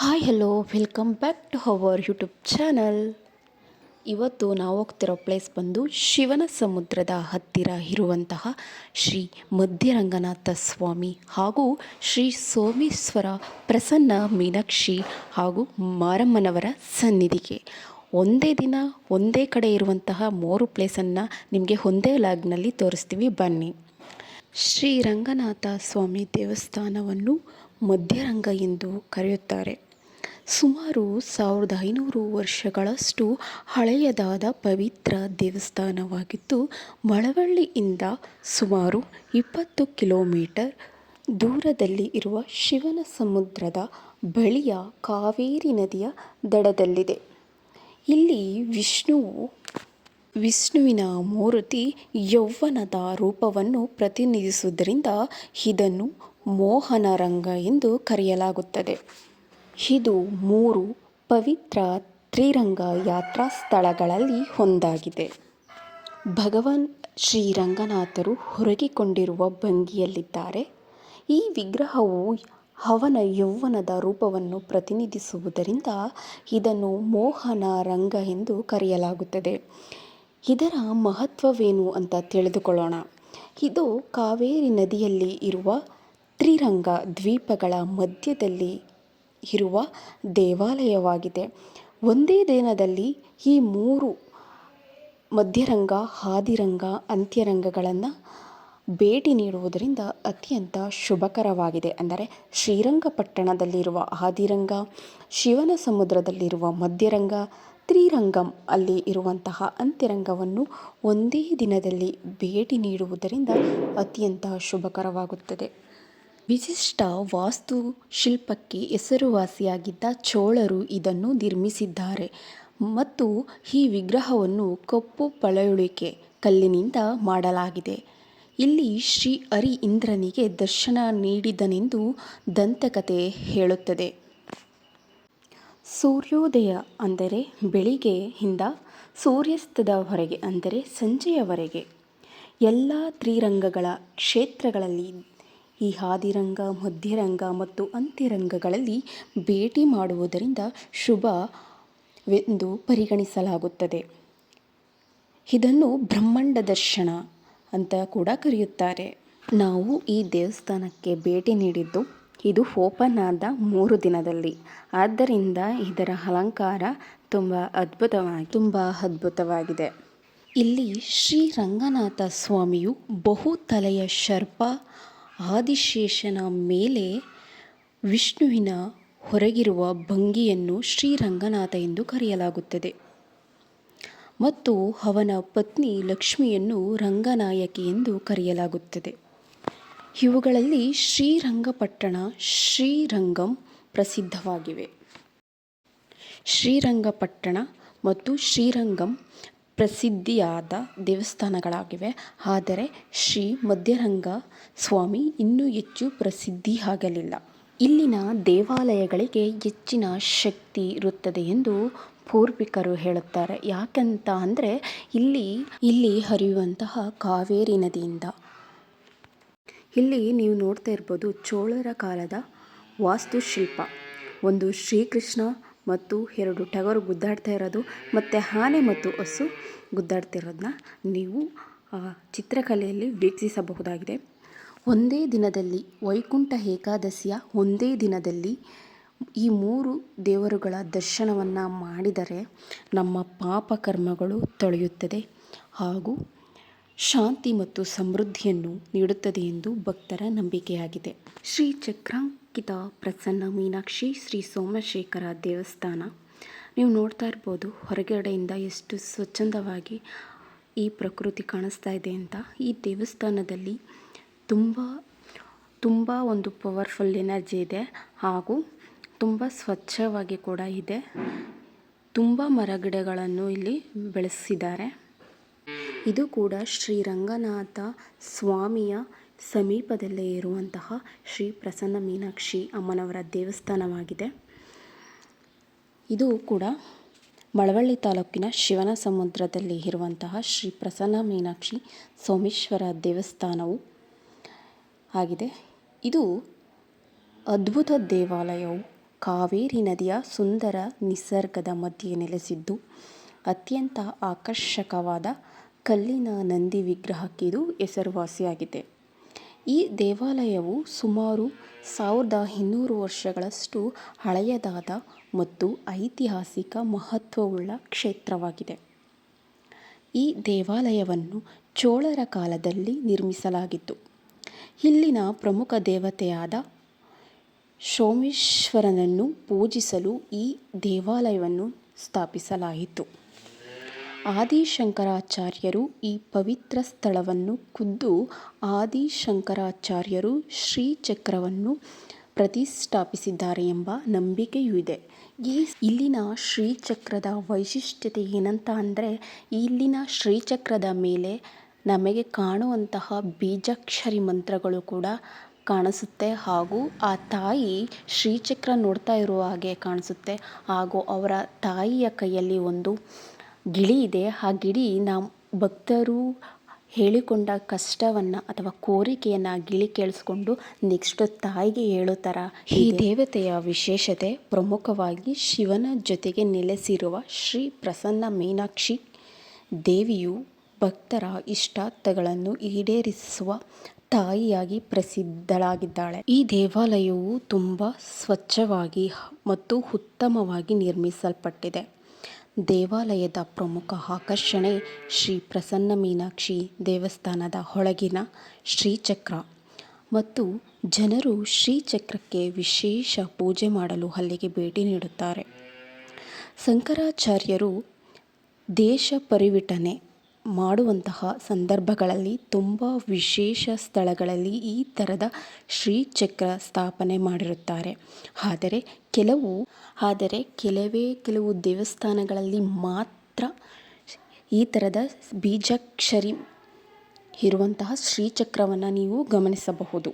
Hi hello welcome back to our YouTube channel. ಇವತ್ತು ನಾವು ಹೋಗ್ತಿರೋ place ಬಂದು ಶಿವನ ಸಮುದ್ರದ ಹತ್ತಿರ ಇರುವಂತಹ ಶ್ರೀ ಮಧ್ಯರಂಗನಾಥ ಸ್ವಾಮಿ ಹಾಗೂ ಶ್ರೀ ಸೋಮೇಶ್ವರ ಪ್ರಸನ್ನ ಮೀನಾಕ್ಷಿ ಹಾಗೂ ಮಾರಮ್ಮನವರ ಸನ್ನಿಧಿಗೆ ಒಂದೇ ದಿನ ಒಂದೇ ಕಡೆ ಇರುವಂತಹ 3 ಪ್ಲೇಸನ್ನು ನಿಮಗೆ ಒಂದೇ ಲಾಗ್ನಲ್ಲಿ ತೋರಿಸ್ತೀವಿ, ಬನ್ನಿ. ಶ್ರೀ ರಂಗನಾಥ ಸ್ವಾಮಿ ದೇವಸ್ಥಾನವನ್ನು ಮಧ್ಯರಂಗ ಎಂದು ಕರೆಯುತ್ತಾರೆ. ಸುಮಾರು 1500 ವರ್ಷಗಳಷ್ಟು ಹಳೆಯದಾದ ಪವಿತ್ರ ದೇವಸ್ಥಾನವಾಗಿದ್ದು, ಮಳವಳ್ಳಿಯಿಂದ ಸುಮಾರು 20 ಕಿಲೋಮೀಟರ್ ದೂರದಲ್ಲಿ ಇರುವ ಶಿವನ ಸಮುದ್ರದ ಬಳಿಯ ಕಾವೇರಿ ನದಿಯ ದಡದಲ್ಲಿದೆ. ಇಲ್ಲಿ ವಿಷ್ಣುವಿನ ಮೂರ್ತಿ ಯೌವನದ ರೂಪವನ್ನು ಪ್ರತಿನಿಧಿಸುವುದರಿಂದ ಇದನ್ನು ಮೋಹನರಂಗ ಎಂದು ಕರೆಯಲಾಗುತ್ತದೆ. ಇದು 3 ಪವಿತ್ರ ತ್ರಿರಂಗ ಯಾತ್ರಾ ಸ್ಥಳಗಳಲ್ಲಿ ಒಂದಾಗಿದೆ. ಭಗವಾನ್ ಶ್ರೀರಂಗನಾಥರು ಹೊರಗಿಕೊಂಡಿರುವ ಭಂಗಿಯಲ್ಲಿದ್ದಾರೆ. ಈ ವಿಗ್ರಹವು ಅವನ ಯೌವನದ ರೂಪವನ್ನು ಪ್ರತಿನಿಧಿಸುವುದರಿಂದ ಇದನ್ನು ಮೋಹನ ರಂಗ ಎಂದು ಕರೆಯಲಾಗುತ್ತದೆ. ಇದರ ಮಹತ್ವವೇನು ಅಂತ ತಿಳಿದುಕೊಳ್ಳೋಣ. ಇದು ಕಾವೇರಿ ನದಿಯಲ್ಲಿ ಇರುವ ತ್ರಿರಂಗ ದ್ವೀಪಗಳ ಮಧ್ಯದಲ್ಲಿ ಇರುವ ದೇವಾಲಯವಾಗಿದೆ. ಒಂದೇ ದಿನದಲ್ಲಿ ಈ 3 ಮಧ್ಯರಂಗ, ಆದಿರಂಗ, ಅಂತ್ಯರಂಗಗಳನ್ನು ಭೇಟಿ ನೀಡುವುದರಿಂದ ಅತ್ಯಂತ ಶುಭಕರವಾಗಿದೆ. ಅಂದರೆ ಶ್ರೀರಂಗಪಟ್ಟಣದಲ್ಲಿರುವ ಆದಿರಂಗ, ಶಿವನ ಸಮುದ್ರದಲ್ಲಿರುವ ಮಧ್ಯರಂಗ, ತ್ರಿರಂಗಂ ಅಲ್ಲಿ ಇರುವಂತಹ ಅಂತ್ಯರಂಗವನ್ನು ಒಂದೇ ದಿನದಲ್ಲಿ ಭೇಟಿ ನೀಡುವುದರಿಂದ ಅತ್ಯಂತ ಶುಭಕರವಾಗುತ್ತದೆ. ವಿಶಿಷ್ಟ ವಾಸ್ತುಶಿಲ್ಪಕ್ಕೆ ಹೆಸರುವಾಸಿಯಾಗಿದ್ದ ಚೋಳರು ಇದನ್ನು ನಿರ್ಮಿಸಿದ್ದಾರೆ ಮತ್ತು ಈ ವಿಗ್ರಹವನ್ನು ಕಪ್ಪು ಪಳೆಯುಳಿಕೆ ಕಲ್ಲಿನಿಂದ ಮಾಡಲಾಗಿದೆ. ಇಲ್ಲಿ ಶ್ರೀ ಹರಿ ಇಂದ್ರನಿಗೆ ದರ್ಶನ ನೀಡಿದನೆಂದು ದಂತಕಥೆ ಹೇಳುತ್ತದೆ. ಸೂರ್ಯೋದಯ ಅಂದರೆ ಬೆಳಿಗ್ಗೆಯಿಂದ ಸೂರ್ಯಾಸ್ತದವರೆಗೆ ಅಂದರೆ ಸಂಜೆಯವರೆಗೆ ಎಲ್ಲ ತ್ರಿರಂಗಗಳ ಕ್ಷೇತ್ರಗಳಲ್ಲಿ ಈ ಆದಿರಂಗ, ಮಧ್ಯರಂಗ ಮತ್ತು ಅಂತ್ಯರಂಗಗಳಲ್ಲಿ ಭೇಟಿ ಮಾಡುವುದರಿಂದ ಶುಭವೆಂದು ಪರಿಗಣಿಸಲಾಗುತ್ತದೆ. ಇದನ್ನು ಬ್ರಹ್ಮಾಂಡ ದರ್ಶನ ಅಂತ ಕೂಡ ಕರೆಯುತ್ತಾರೆ. ನಾವು ಈ ದೇವಸ್ಥಾನಕ್ಕೆ ಭೇಟಿ ನೀಡಿದ್ದು ಇದು ಓಪನ್ ಆದ 3 ದಿನದಲ್ಲಿ. ಆದ್ದರಿಂದ ಇದರ ಅಲಂಕಾರ ತುಂಬ ಅದ್ಭುತವಾಗಿದೆ. ಇಲ್ಲಿ ಶ್ರೀ ರಂಗನಾಥ ಸ್ವಾಮಿಯು ಬಹುತಲೆಯ ಸರ್ಪ ಆದಿಶೇಷನ ಮೇಲೆ ವಿಷ್ಣುವಿನ ಹೊರಗಿರುವ ಭಂಗಿಯನ್ನು ಶ್ರೀರಂಗನಾಥ ಎಂದು ಕರೆಯಲಾಗುತ್ತದೆ ಮತ್ತು ಅವನ ಪತ್ನಿ ಲಕ್ಷ್ಮಿಯನ್ನು ರಂಗನಾಯಕಿ ಎಂದು ಕರೆಯಲಾಗುತ್ತದೆ. ಇವುಗಳಲ್ಲಿ ಶ್ರೀರಂಗಪಟ್ಟಣ, ಶ್ರೀರಂಗಂ ಪ್ರಸಿದ್ಧವಾಗಿವೆ. ಶ್ರೀರಂಗಪಟ್ಟಣ ಮತ್ತು ಶ್ರೀರಂಗಂ ಪ್ರಸಿದ್ಧಿಯಾದ ದೇವಸ್ಥಾನಗಳಾಗಿವೆ. ಆದರೆ ಶ್ರೀ ಮಧ್ಯರಂಗ ಸ್ವಾಮಿ ಇನ್ನೂ ಹೆಚ್ಚು ಪ್ರಸಿದ್ಧಿಯಾಗಲಿಲ್ಲ. ಇಲ್ಲಿನ ದೇವಾಲಯಗಳಿಗೆ ಹೆಚ್ಚಿನ ಶಕ್ತಿ ಇರುತ್ತದೆ ಎಂದು ಪೂರ್ವಿಕರು ಹೇಳುತ್ತಾರೆ. ಯಾಕಂತ ಅಂದರೆ ಇಲ್ಲಿ ಹರಿಯುವಂತಹ ಕಾವೇರಿ ನದಿಯಿಂದ. ಇಲ್ಲಿ ನೀವು ನೋಡ್ತಾ ಇರ್ಬೋದು ಚೋಳರ ಕಾಲದ ವಾಸ್ತುಶಿಲ್ಪ. ಒಂದು ಶ್ರೀಕೃಷ್ಣ ಮತ್ತು 2 ಟಗರು ಗುದ್ದಾಡ್ತಾ ಇರೋದು ಮತ್ತು ಆನೆ ಮತ್ತು ಹಸು ಗುದ್ದಾಡ್ತಿರೋದನ್ನ ನೀವು ಚಿತ್ರಕಲೆಯಲ್ಲಿ ವೀಕ್ಷಿಸಬಹುದಾಗಿದೆ. ಒಂದೇ ದಿನದಲ್ಲಿ ವೈಕುಂಠ ಏಕಾದಶಿಯ ಒಂದೇ ದಿನದಲ್ಲಿ ಈ 3 ದೇವರುಗಳ ದರ್ಶನವನ್ನು ಮಾಡಿದರೆ ನಮ್ಮ ಪಾಪ ಕರ್ಮಗಳು ತೊಳೆಯುತ್ತದೆ ಹಾಗೂ ಶಾಂತಿ ಮತ್ತು ಸಮೃದ್ಧಿಯನ್ನು ನೀಡುತ್ತದೆ ಎಂದು ಭಕ್ತರ ನಂಬಿಕೆಯಾಗಿದೆ. ಶ್ರೀ ಚಕ್ರಾಂಕಿತ ಪ್ರಸನ್ನ ಮೀನಾಕ್ಷಿ ಶ್ರೀ ಸೋಮಶೇಖರ ದೇವಸ್ಥಾನ ನೀವು ನೋಡ್ತಾ ಇರ್ಬೋದು. ಹೊರಗಡೆಯಿಂದ ಎಷ್ಟು ಸ್ವಚ್ಛಂದವಾಗಿ ಈ ಪ್ರಕೃತಿ ಕಾಣಿಸ್ತಾ ಇದೆ ಅಂತ. ಈ ದೇವಸ್ಥಾನದಲ್ಲಿ ತುಂಬ ಒಂದು ಪವರ್ಫುಲ್ ಎನರ್ಜಿ ಇದೆ ಹಾಗೂ ತುಂಬ ಸ್ವಚ್ಛವಾಗಿ ಕೂಡ ಇದೆ. ತುಂಬ ಮರಗಿಡಗಳನ್ನು ಇಲ್ಲಿ ಬೆಳೆಸಿದ್ದಾರೆ. ಇದು ಕೂಡ ಶ್ರೀರಂಗನಾಥ ಸ್ವಾಮಿಯ ಸಮೀಪದಲ್ಲೇ ಇರುವಂತಹ ಶ್ರೀ ಪ್ರಸನ್ನ ಮೀನಾಕ್ಷಿ ಅಮ್ಮನವರ ದೇವಸ್ಥಾನವಾಗಿದೆ. ಇದು ಕೂಡ ಮಳವಳ್ಳಿ ತಾಲೂಕಿನ ಶಿವನ ಸಮುದ್ರದಲ್ಲಿ ಇರುವಂತಹ ಶ್ರೀ ಪ್ರಸನ್ನ ಮೀನಾಕ್ಷಿ ಸೋಮೇಶ್ವರ ದೇವಸ್ಥಾನವು ಆಗಿದೆ. ಇದು ಅದ್ಭುತ ದೇವಾಲಯವು ಕಾವೇರಿ ನದಿಯ ಸುಂದರ ನಿಸರ್ಗದ ಮಧ್ಯೆ ನೆಲೆಸಿದ್ದು ಅತ್ಯಂತ ಆಕರ್ಷಕವಾದ ಕಲ್ಲಿನ ನಂದಿ ವಿಗ್ರಹಕ್ಕೆ ಇದು ಹೆಸರುವಾಸಿಯಾಗಿದೆ. ಈ ದೇವಾಲಯವು ಸುಮಾರು 1200 ವರ್ಷಗಳಷ್ಟು ಹಳೆಯದಾದ ಮತ್ತು ಐತಿಹಾಸಿಕ ಮಹತ್ವವುಳ್ಳ ಕ್ಷೇತ್ರವಾಗಿದೆ. ಈ ದೇವಾಲಯವನ್ನು ಚೋಳರ ಕಾಲದಲ್ಲಿ ನಿರ್ಮಿಸಲಾಗಿತ್ತು. ಇಲ್ಲಿನ ಪ್ರಮುಖ ದೇವತೆಯಾದ ಸೋಮೇಶ್ವರನನ್ನು ಪೂಜಿಸಲು ಈ ದೇವಾಲಯವನ್ನು ಸ್ಥಾಪಿಸಲಾಯಿತು. ಆದಿಶಂಕರಾಚಾರ್ಯರು ಈ ಪವಿತ್ರ ಸ್ಥಳವನ್ನು ಖುದ್ದು ಆದಿಶಂಕರಾಚಾರ್ಯರು ಶ್ರೀಚಕ್ರವನ್ನು ಪ್ರತಿಷ್ಠಾಪಿಸಿದ್ದಾರೆ ಎಂಬ ನಂಬಿಕೆಯೂ ಇದೆ. ಇಲ್ಲಿನ ಶ್ರೀಚಕ್ರದ ವೈಶಿಷ್ಟ್ಯತೆ ಏನಂತ ಅಂದರೆ, ಇಲ್ಲಿನ ಶ್ರೀಚಕ್ರದ ಮೇಲೆ ನಮಗೆ ಕಾಣುವಂತಹ ಬೀಜಾಕ್ಷರಿ ಮಂತ್ರಗಳು ಕೂಡ ಕಾಣಿಸುತ್ತೆ. ಹಾಗೂ ಆ ತಾಯಿ ಶ್ರೀಚಕ್ರ ನೋಡ್ತಾ ಇರುವ ಹಾಗೆ ಕಾಣಿಸುತ್ತೆ. ಹಾಗೂ ಅವರ ತಾಯಿಯ ಕೈಯಲ್ಲಿ ಒಂದು ಗಿಳಿ ಇದೆ. ಆ ಗಿಳಿ ಭಕ್ತರು ಹೇಳಿಕೊಂಡ ಕಷ್ಟವನ್ನು ಅಥವಾ ಕೋರಿಕೆಯನ್ನು ಗಿಳಿ ಕೇಳಿಸ್ಕೊಂಡು ನೆಕ್ಸ್ಟ್ ತಾಯಿಗೆ ಹೇಳೋ ಥರ. ಈ ದೇವತೆಯ ವಿಶೇಷತೆ ಪ್ರಮುಖವಾಗಿ ಶಿವನ ಜೊತೆಗೆ ನೆಲೆಸಿರುವ ಶ್ರೀ ಪ್ರಸನ್ನ ಮೀನಾಕ್ಷಿ ದೇವಿಯು ಭಕ್ತರ ಇಷ್ಟಾರ್ಥಗಳನ್ನು ಈಡೇರಿಸುವ ತಾಯಿಯಾಗಿ ಪ್ರಸಿದ್ಧಳಾಗಿದ್ದಾಳೆ. ಈ ದೇವಾಲಯವು ತುಂಬ ಸ್ವಚ್ಛವಾಗಿ ಮತ್ತು ಉತ್ತಮವಾಗಿ ನಿರ್ಮಿಸಲ್ಪಟ್ಟಿದೆ. ದೇವಾಲಯದ ಪ್ರಮುಖ ಆಕರ್ಷಣೆ ಶ್ರೀ ಪ್ರಸನ್ನ ಮೀನಾಕ್ಷಿ ದೇವಸ್ಥಾನದ ಒಳಗಿನ ಶ್ರೀಚಕ್ರ ಮತ್ತು ಜನರು ಶ್ರೀಚಕ್ರಕ್ಕೆ ವಿಶೇಷ ಪೂಜೆ ಮಾಡಲು ಅಲ್ಲಿಗೆ ಭೇಟಿ ನೀಡುತ್ತಾರೆ. ಶಂಕರಾಚಾರ್ಯರು ದೇಶ ಪರಿವರ್ತನೆ ಮಾಡುವಂತಹ ಸಂದರ್ಭಗಳಲ್ಲಿ ತುಂಬ ವಿಶೇಷ ಸ್ಥಳಗಳಲ್ಲಿ ಈ ಥರದ ಶ್ರೀಚಕ್ರ ಸ್ಥಾಪನೆ ಮಾಡಿರುತ್ತಾರೆ. ಆದರೆ ಕೆಲವು ದೇವಸ್ಥಾನಗಳಲ್ಲಿ ಮಾತ್ರ ಈ ಥರದ ಬೀಜಾಕ್ಷರಿ ಇರುವಂತಹ ಶ್ರೀಚಕ್ರವನ್ನು ನೀವು ಗಮನಿಸಬಹುದು.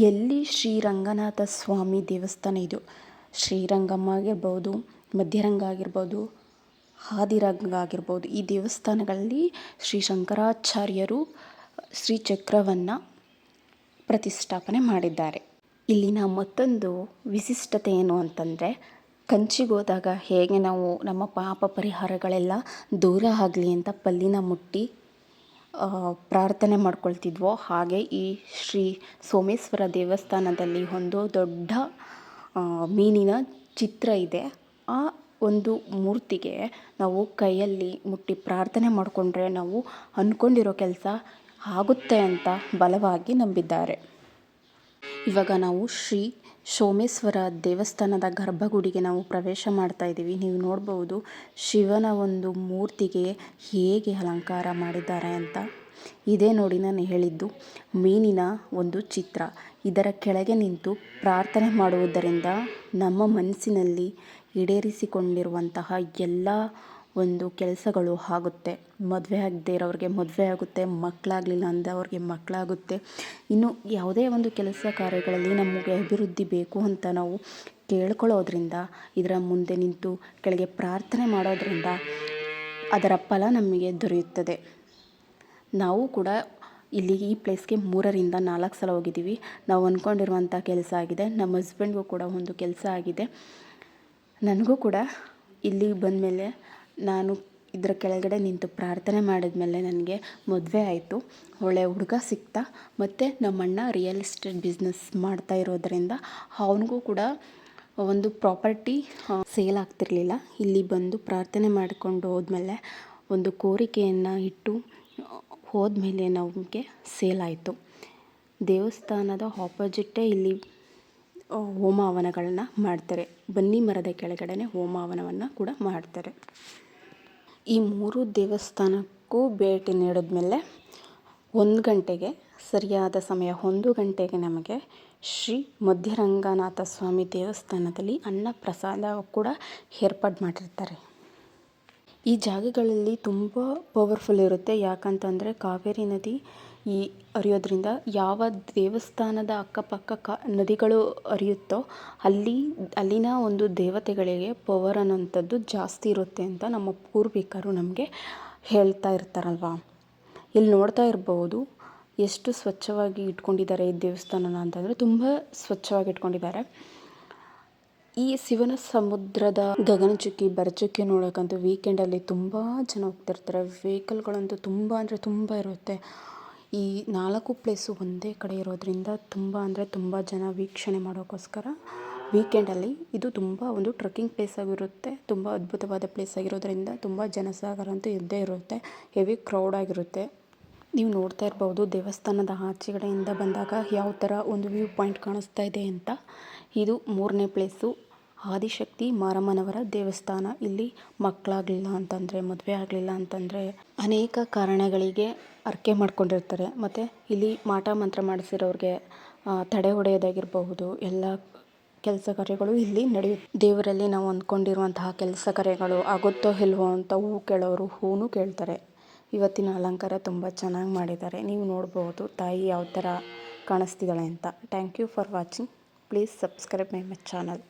ಎಲ್ಲಿ ಶ್ರೀರಂಗನಾಥ ಸ್ವಾಮಿ ದೇವಸ್ಥಾನ ಇದು, ಶ್ರೀರಂಗಮ್ಮ ಆಗಿರ್ಬೋದು, ಮಧ್ಯರಂಗ ಆಗಿರ್ಬೋದು, ಆದಿರಂಗ ಆಗಿರ್ಬೋದು, ಈ ದೇವಸ್ಥಾನಗಳಲ್ಲಿ ಶ್ರೀ ಶಂಕರಾಚಾರ್ಯರು ಶ್ರೀಚಕ್ರವನ್ನು ಪ್ರತಿಷ್ಠಾಪನೆ ಮಾಡಿದ್ದಾರೆ. ಇಲ್ಲಿನ ಮತ್ತೊಂದು ವಿಶಿಷ್ಟತೆ ಏನು ಅಂತಂದರೆ, ಕಂಚಿಗೋದಾಗ ಹೇಗೆ ನಾವು ನಮ್ಮ ಪಾಪ ಪರಿಹಾರಗಳೆಲ್ಲ ದೂರ ಆಗಲಿ ಅಂತ ಪಲ್ಲಿನ ಮುಟ್ಟಿ ಪ್ರಾರ್ಥನೆ ಮಾಡ್ಕೊಳ್ತಿದ್ವೋ, ಹಾಗೆ ಈ ಶ್ರೀ ಸೋಮೇಶ್ವರ ದೇವಸ್ಥಾನದಲ್ಲಿ ಒಂದು ದೊಡ್ಡ ಮೀನಿನ ಚಿತ್ರ ಇದೆ. ಆ ಒಂದು ಮೂರ್ತಿಗೆ ನಾವು ಕೈಯಲ್ಲಿ ಮುಟ್ಟಿ ಪ್ರಾರ್ಥನೆ ಮಾಡಿಕೊಂಡ್ರೆ ನಾವು ಅಂದ್ಕೊಂಡಿರೋ ಕೆಲಸ ಆಗುತ್ತೆ ಅಂತ ಬಲವಾಗಿ ನಂಬಿದ್ದಾರೆ. ಇವಾಗ ನಾವು ಶ್ರೀ ಸೋಮೇಶ್ವರ ದೇವಸ್ಥಾನದ ಗರ್ಭಗುಡಿಗೆ ನಾವು ಪ್ರವೇಶ ಮಾಡ್ತಾ ಇದ್ದೀವಿ. ನೀವು ನೋಡ್ಬೋದು ಶಿವನ ಒಂದು ಮೂರ್ತಿಗೆ ಹೇಗೆ ಅಲಂಕಾರ ಮಾಡಿದ್ದಾರೆ ಅಂತ. ಇದೇ ನೋಡಿ ನಾನು ಹೇಳಿದ್ದು ಮೀನಿನ ಒಂದು ಚಿತ್ರ. ಇದರ ಕೆಳಗೆ ನಿಂತು ಪ್ರಾರ್ಥನೆ ಮಾಡುವುದರಿಂದ ನಮ್ಮ ಮನಸ್ಸಿನಲ್ಲಿ ಈಡೇರಿಸಿಕೊಂಡಿರುವಂತಹ ಎಲ್ಲ ಒಂದು ಕೆಲಸಗಳು ಆಗುತ್ತೆ. ಮದುವೆ ಆಗದೇ ಇರೋರಿಗೆ ಮದುವೆ ಆಗುತ್ತೆ, ಮಕ್ಕಳಾಗಲಿಲ್ಲ ಅಂದವ್ರಿಗೆ ಮಕ್ಕಳಾಗುತ್ತೆ. ಇನ್ನು ಯಾವುದೇ ಒಂದು ಕೆಲಸ ಕಾರ್ಯಗಳಲ್ಲಿ ನಮಗೆ ಅಭಿವೃದ್ಧಿ ಬೇಕು ಅಂತ ನಾವು ಕೇಳ್ಕೊಳ್ಳೋದ್ರಿಂದ, ಇದರ ಮುಂದೆ ನಿಂತು ಕೆಳಗೆ ಪ್ರಾರ್ಥನೆ ಮಾಡೋದ್ರಿಂದ ಅದರ ಫಲ ನಮಗೆ ದೊರೆಯುತ್ತದೆ. ನಾವು ಕೂಡ ಇಲ್ಲಿ ಈ ಪ್ಲೇಸ್ಗೆ 3ರಿಂದ 4 ಸಲ ಹೋಗಿದ್ದೀವಿ. ನಾವು ಅಂದ್ಕೊಂಡಿರುವಂಥ ಕೆಲಸ ಆಗಿದೆ. ನಮ್ಮ ಹಸ್ಬೆಂಡ್ಗೂ ಕೂಡ ಒಂದು ಕೆಲಸ ಆಗಿದೆ. ನನಗೂ ಕೂಡ ಇಲ್ಲಿ ಬಂದಮೇಲೆ ನಾನು ಇದರ ಕೆಳಗಡೆ ನಿಂತು ಪ್ರಾರ್ಥನೆ ಮಾಡಿದ್ಮೇಲೆ ನನಗೆ ಮದುವೆ ಆಯಿತು. ಒಳ್ಳೆಯ ಹುಡುಗ ಸಿಕ್ತ. ಮತ್ತು ನಮ್ಮಣ್ಣ ರಿಯಲ್ ಎಸ್ಟೇಟ್ ಬಿಸ್ನೆಸ್ ಮಾಡ್ತಾ ಇರೋದರಿಂದ ಅವನಿಗೂ ಕೂಡ ಒಂದು ಪ್ರಾಪರ್ಟಿ ಸೇಲ್ ಆಗ್ತಿರಲಿಲ್ಲ. ಇಲ್ಲಿ ಬಂದು ಪ್ರಾರ್ಥನೆ ಮಾಡಿಕೊಂಡು ಹೋದ್ಮೇಲೆ ಒಂದು ಕೋರಿಕೆಯನ್ನು ಇಟ್ಟು ಹೋದ್ಮೇಲೆ ನಮಗೆ ಸೇಲ್ ಆಯಿತು. ದೇವಸ್ಥಾನದ ಆಪೋಸಿಟ್ಟೇ ಇಲ್ಲಿ ಹೋಮ ಹವನಗಳನ್ನ ಮಾಡ್ತಾರೆ. ಬನ್ನಿ ಮರದ ಕೆಳಗಡೆ ಹೋಮ ಹವನವನ್ನು ಕೂಡ ಮಾಡ್ತಾರೆ. ಈ 3 ದೇವಸ್ಥಾನಕ್ಕೂ ಭೇಟಿ ನೀಡಿದ್ಮೇಲೆ 1 ಗಂಟೆಗೆ ಸರಿಯಾದ ಸಮಯ 1 ಗಂಟೆಗೆ ನಮಗೆ ಶ್ರೀ ಮಧ್ಯರಂಗನಾಥ ಸ್ವಾಮಿ ದೇವಸ್ಥಾನದಲ್ಲಿ ಅನ್ನ ಪ್ರಸಾದ ಕೂಡ ಏರ್ಪಾಡು ಮಾಡಿರ್ತಾರೆ. ಈ ಜಾಗಗಳಲ್ಲಿ ತುಂಬ ಪವರ್ಫುಲ್ ಇರುತ್ತೆ. ಯಾಕಂತಂದರೆ ಕಾವೇರಿ ನದಿ ಹರಿಯೋದ್ರಿಂದ ಯಾವ ದೇವಸ್ಥಾನದ ಅಕ್ಕಪಕ್ಕ ನದಿಗಳು ಹರಿಯುತ್ತೋ ಅಲ್ಲಿನ ಒಂದು ದೇವತೆಗಳಿಗೆ ಪವರ್ ಅನ್ನೋಂಥದ್ದು ಜಾಸ್ತಿ ಇರುತ್ತೆ ಅಂತ ನಮ್ಮ ಪೂರ್ವಿಕರು ನಮಗೆ ಹೇಳ್ತಾ ಇರ್ತಾರಲ್ವ. ಇಲ್ಲಿ ನೋಡ್ತಾ ಇರ್ಬೋದು ಎಷ್ಟು ಸ್ವಚ್ಛವಾಗಿ ಇಟ್ಕೊಂಡಿದ್ದಾರೆ ಈ ದೇವಸ್ಥಾನನ ಅಂತಂದರೆ ತುಂಬ ಸ್ವಚ್ಛವಾಗಿ ಇಟ್ಕೊಂಡಿದ್ದಾರೆ. ಈ ಶಿವನ ಸಮುದ್ರದ ಗಗನಚುಕ್ಕಿ ಭರಚುಕ್ಕಿ ನೋಡೋಕ್ಕಂತೂ ವೀಕೆಂಡಲ್ಲಿ ತುಂಬ ಜನ ಹೋಗ್ತಿರ್ತಾರೆ. ವೆಹಿಕಲ್ಗಳಂತೂ ತುಂಬ ಅಂದರೆ ತುಂಬ ಇರುತ್ತೆ. ಈ 4 ಪ್ಲೇಸು ಒಂದೇ ಕಡೆ ಇರೋದ್ರಿಂದ ತುಂಬ ಅಂದರೆ ತುಂಬ ಜನ ವೀಕ್ಷಣೆ ಮಾಡೋಕ್ಕೋಸ್ಕರ ವೀಕೆಂಡಲ್ಲಿ ಇದು ತುಂಬ ಒಂದು ಟ್ರೆಕ್ಕಿಂಗ್ ಪ್ಲೇಸ್ ಆಗಿರುತ್ತೆ. ತುಂಬ ಅದ್ಭುತವಾದ ಪ್ಲೇಸ್ ಆಗಿರೋದ್ರಿಂದ ತುಂಬ ಜನಸಾಗರ ಅಂತೂ ಇದ್ದೇ ಇರುತ್ತೆ. ಹೆವಿ ಕ್ರೌಡ್ ಆಗಿರುತ್ತೆ. ನೀವು ನೋಡ್ತಾ ಇರ್ಬೋದು ದೇವಸ್ಥಾನದ ಆಚೆಗಡೆಯಿಂದ ಬಂದಾಗ ಯಾವ ಥರ ಒಂದು ವ್ಯೂ ಪಾಯಿಂಟ್ ಕಾಣಿಸ್ತಾ ಇದೆ ಅಂತ. ಇದು 3ನೇ ಪ್ಲೇಸು, ಆದಿಶಕ್ತಿ ಮಾರಮ್ಮನವರ ದೇವಸ್ಥಾನ. ಇಲ್ಲಿ ಮಕ್ಕಳಾಗಲಿಲ್ಲ ಅಂತಂದರೆ, ಮದುವೆ ಆಗಲಿಲ್ಲ ಅಂತಂದರೆ ಅನೇಕ ಕಾರಣಗಳಿಗೆ ಹರಕೆ ಮಾಡ್ಕೊಂಡಿರ್ತಾರೆ. ಮತ್ತು ಇಲ್ಲಿ ಮಾಟ ಮಂತ್ರ ಮಾಡಿಸಿರೋರಿಗೆ ತಡೆ ಹೊಡೆಯೋದಾಗಿರಬಹುದು, ಎಲ್ಲ ಕೆಲಸ ಕಾರ್ಯಗಳು ಇಲ್ಲಿ ನಡೆಯುತ್ತೆ. ದೇವರಲ್ಲಿ ನಾವು ಅಂದ್ಕೊಂಡಿರುವಂತಹ ಕೆಲಸ ಕಾರ್ಯಗಳು ಆಗುತ್ತೋ ಇಲ್ವೋ ಅಂತ ಹೂ ಕೇಳೋರು ಹೂನು ಕೇಳ್ತಾರೆ. ಇವತ್ತಿನ ಅಲಂಕಾರ ತುಂಬ ಚೆನ್ನಾಗಿ ಮಾಡಿದ್ದಾರೆ. ನೀವು ನೋಡ್ಬೋದು ತಾಯಿ ಯಾವ ಥರ ಕಾಣಿಸ್ತಿದ್ದಾಳೆ ಅಂತ. Thank you for watching. Please subscribe my channel.